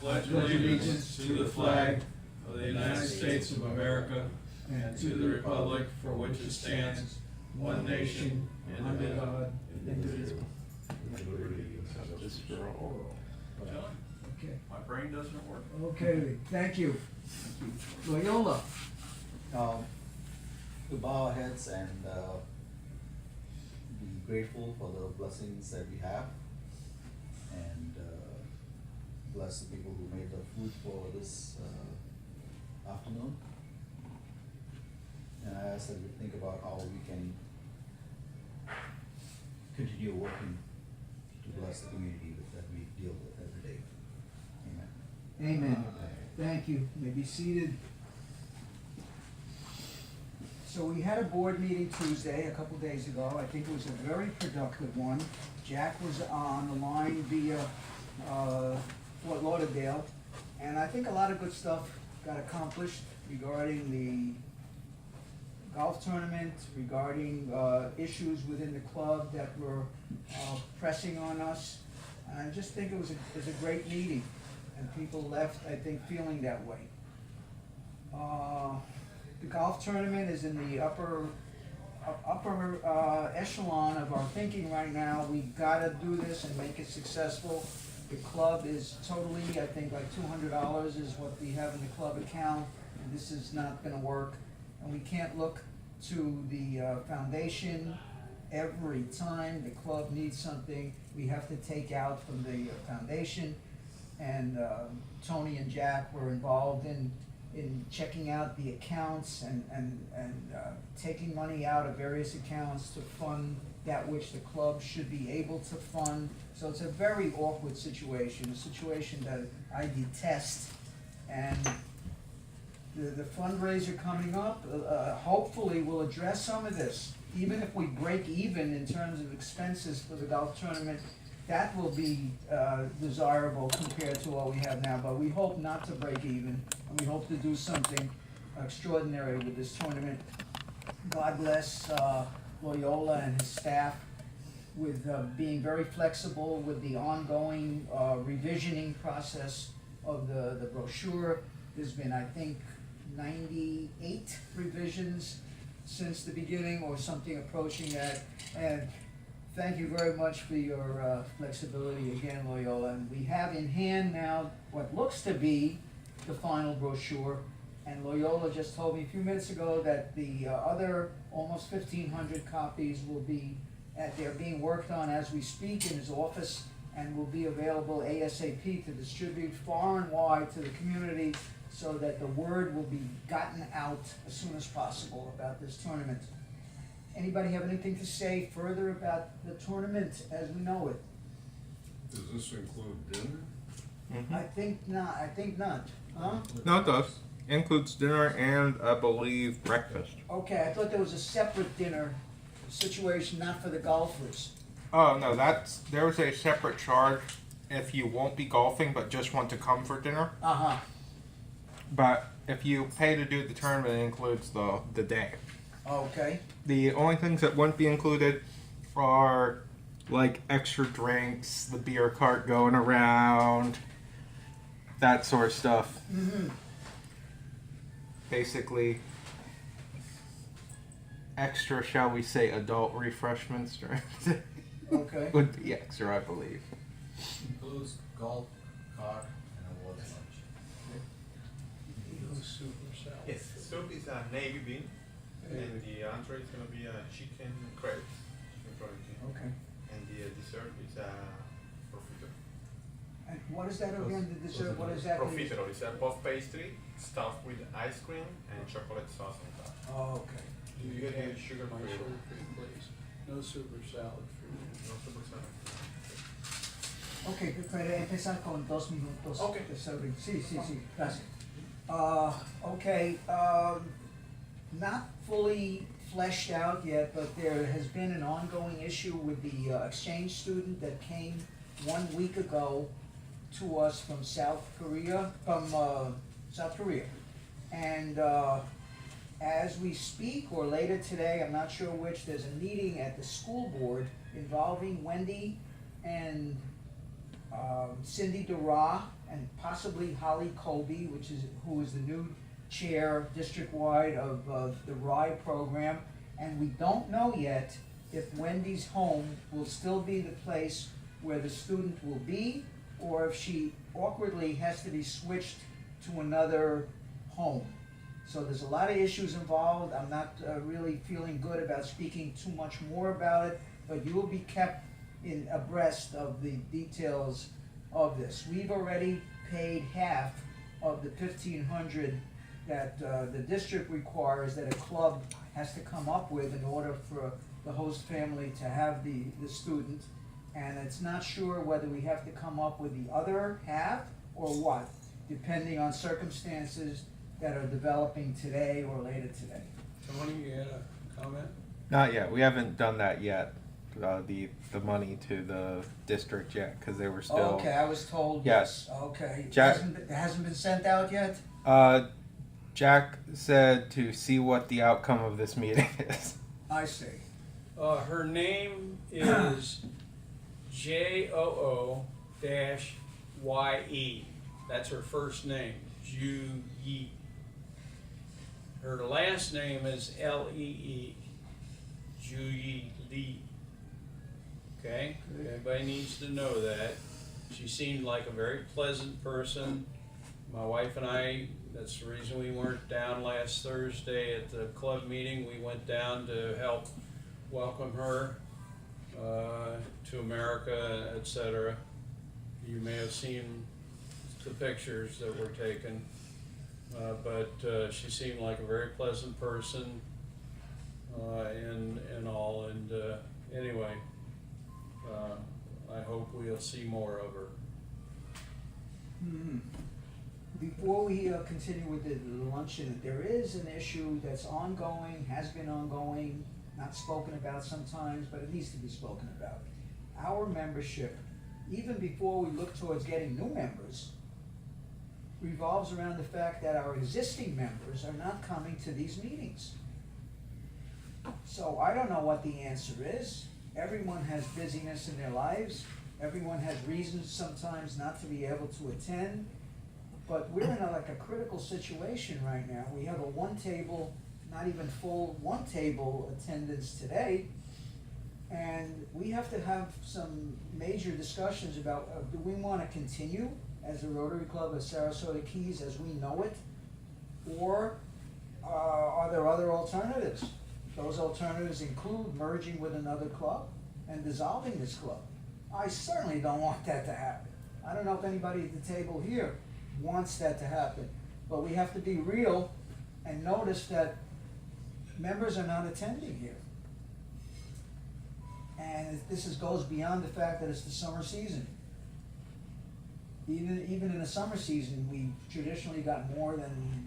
pledge allegiance to the flag of the United States of America and to the republic for which it stands, one nation, under God, indivisible. Justice for all. John, Okay, my brain doesn't work. okay, thank you. Loyola, To bow our heads and be grateful for the blessings that we have, and bless the people who made the food for this afternoon. And I ask that we think about how we can continue working to bless the community that we deal with every day. Amen. amen. Thank you. You may be seated. So we had a board meeting Tuesday, a couple days ago. I think it was a very productive one. Jack was on the line via Fort Lauderdale, and I think a lot of good stuff got accomplished regarding the golf tournament, regarding issues within the club that were pressing on us. And I just think it was a great meeting, and people left, I think, feeling that way. The golf tournament is in the upper echelon of our thinking right now. We've gotta do this and make it successful. The club is totally, I think, like $200 is what we have in the club account, and this is not gonna work. And we can't look to the foundation every time the club needs something. We have to take out from the foundation. And Tony and Jack were involved in checking out the accounts and taking money out of various accounts to fund that which the club should be able to fund. So it's a very awkward situation, a situation that I detest. And the fundraiser coming up, hopefully will address some of this. Even if we break even in terms of expenses for the golf tournament, that will be desirable compared to what we have now. But we hope not to break even, and we hope to do something extraordinary with this tournament. God bless Loyola and his staff with being very flexible with the ongoing revisioning process of the brochure. There's been, I think, 98 revisions since the beginning, or something approaching that. And thank you very much for your flexibility again, Loyola. And we have in hand now what looks to be the final brochure. And Loyola just told me a few minutes ago that the other almost 1,500 copies will be they're being worked on as we speak in his office, and will be available ASAP to distribute far and wide to the community, so that the word will be gotten out as soon as possible about this tournament. Anybody have anything to say further about the tournament as we know it? Does this include dinner? I think not. Huh? No, it does. Includes dinner and, I believe, breakfast. Okay, I thought there was a separate dinner situation, not for the golfers. Oh, no, there's a separate charge if you won't be golfing but just want to come for dinner. Uh-huh. But if you pay to do the tournament, it includes the day. Okay. The only things that wouldn't be included are like extra drinks, the beer cart going around, that sort of stuff. Mm-hmm. Basically, extra, shall we say, adult refreshments Okay. would be extra, I believe. Includes golf cart and a water lunch. Yes, soup is a navy bean, and the entree is gonna be a chicken crepes, chicken protein, Okay. and the dessert is a profiterole. And what is that again, the dessert, what is that? Profiterole is a puff pastry stuffed with ice cream and chocolate sauce on top. Oh, okay. You get a sugar My free. sugar free, please. No super salad for me. No super salad. Ok, puede empezar con 2 minutos. Ok. De serving. Sí, gracias. Okay, not fully fleshed out yet, but there has been an ongoing issue with the exchange student that came 1 week ago to us from South Korea. And as we speak, or later today, I'm not sure which, there's a meeting at the school board involving Wendy and Cindy Dura and possibly Holly Colby, who is the new chair district-wide of the RIE program. And we don't know yet if Wendy's home will still be the place where the student will be, or if she awkwardly has to be switched to another home. So there's a lot of issues involved. I'm not really feeling good about speaking too much more about it, but you will be kept abreast of the details of this. We've already paid half of the $1,500 that the district requires that a club has to come up with in order for the host family to have the student. And it's not sure whether we have to come up with the other half or what, depending on circumstances that are developing today or later today. Tony, you had a comment? Not yet. We haven't done that yet. The money to the district yet, because they were still. Okay, I was told. Yes. Okay. Jack- It hasn't been sent out yet? Jack said to see what the outcome of this meeting is. I see. Her name is JOO-YE. That's her first name, Ju Yi. Her last name is Lee, Ju Yi Lee. Okay, everybody needs to know that. She seemed like a very pleasant person. My wife and I, that's the reason we weren't down last Thursday at the club meeting. We went down to help welcome her to America, etc. You may have seen the pictures that were taken, but she seemed like a very pleasant person and all. And anyway, I hope we'll see more of her. Mhm. Before we continue with the luncheon, there is an issue that's ongoing, has been ongoing, not spoken about sometimes, but it needs to be spoken about. Our membership, even before we look towards getting new members, revolves around the fact that our existing members are not coming to these meetings. So I don't know what the answer is. Everyone has busyness in their lives. Everyone has reasons sometimes not to be able to attend. But we're in a critical situation right now. We have a not even full one table attendance today. And we have to have some major discussions about, do we want to continue as the Rotary Club of Sarasota Keys as we know it? Or are there other alternatives? Those alternatives include merging with another club and dissolving this club. I certainly don't want that to happen. I don't know if anybody at the table here wants that to happen. But we have to be real and notice that members are not attending here. And this goes beyond the fact that it's the summer season. Even in the summer season, we traditionally got more than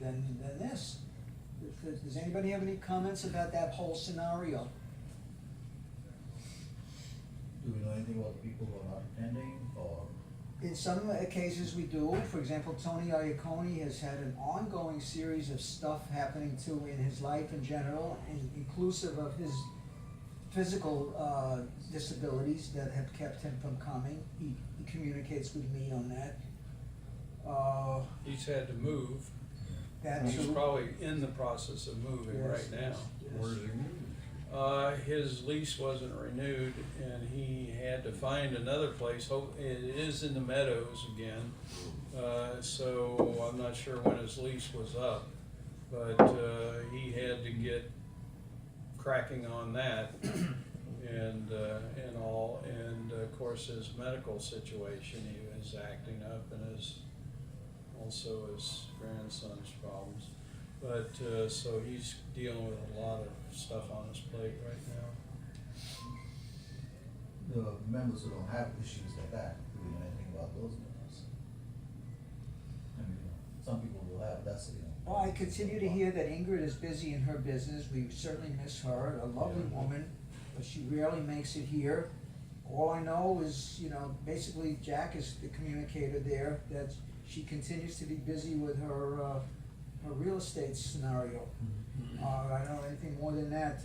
this. Does anybody have any comments about that whole scenario? Do we know anything about the people who are not attending, or? In some cases we do. For example, Tony Iacone has had an ongoing series of stuff happening too in his life in general, inclusive of his physical disabilities that have kept him from coming. He communicates with me on that. He's had to move. That He's too. probably in the process of moving Yes, right now. yes. His lease wasn't renewed and he had to find another place. It is in the Meadows again. So I'm not sure when his lease was up, but he had to get cracking on that and all. And of course his medical situation, he was acting up, and also his grandson's problems. But, so he's dealing with a lot of stuff on his plate right now. The members who don't have issues like that, do we know anything about those members? I mean, some people will have, Well, I continue to hear that Ingrid is busy in her business. We certainly miss her, a lovely woman, but she rarely makes it here. All I know is, basically Jack is the communicator there, that she continues to be busy with her real estate scenario. I don't know anything more than that.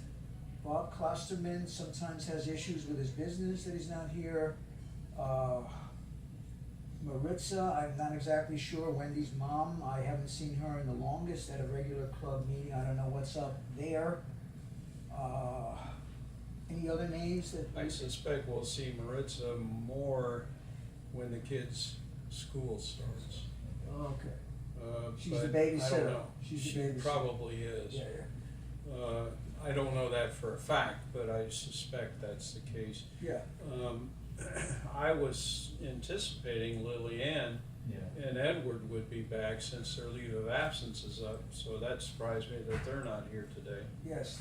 Bob Klosterman sometimes has issues with his business that he's not here. Maritza, I'm not exactly sure, Wendy's mom, I haven't seen her in the longest at a regular club meeting, I don't know what's up there. Any other names that? I suspect we'll see Maritza more when the kids' school starts. Okay, She's But the I don't babysitter. know. She's the She babysitter. probably is. yeah, I don't know that for a fact, but I suspect that's the case. yeah, I was anticipating Lily Ann Yeah. and Edward would be back since their leave of absence is up, so that surprised me that they're not here today. yes,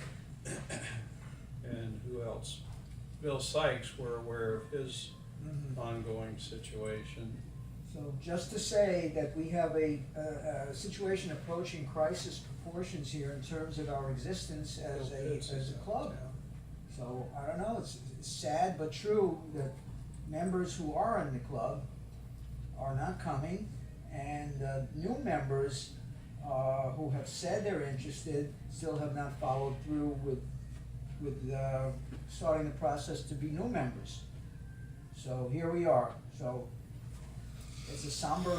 And who else? Bill Sykes, we're aware of his mhm. ongoing situation. So just to say that we have a situation approaching crisis proportions here in terms of our existence as a club. So, I don't know, it's sad but true that members who are in the club are not coming, and new members who have said they're interested still have not followed through with starting the process to be new members. So here we are, so it's a somber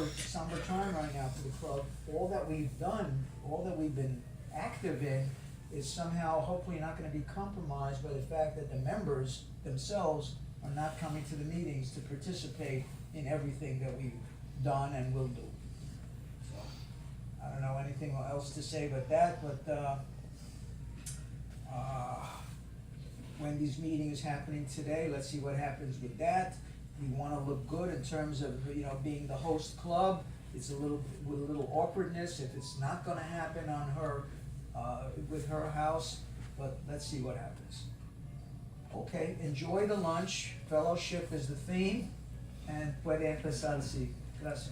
time right now for the club. All that we've done, all that we've been active in is somehow hopefully not gonna be compromised by the fact that the members themselves are not coming to the meetings to participate in everything that we've done and will do. So, I don't know anything else to say but that, but, Wendy's meeting is happening today, let's see what happens with that. We wanna look good in terms of, being the host club. It's with a little awkwardness if it's not gonna happen on her, with her house, but let's see what happens. Okay, enjoy the lunch, fellowship is the theme, and puede empezar así. Gracias.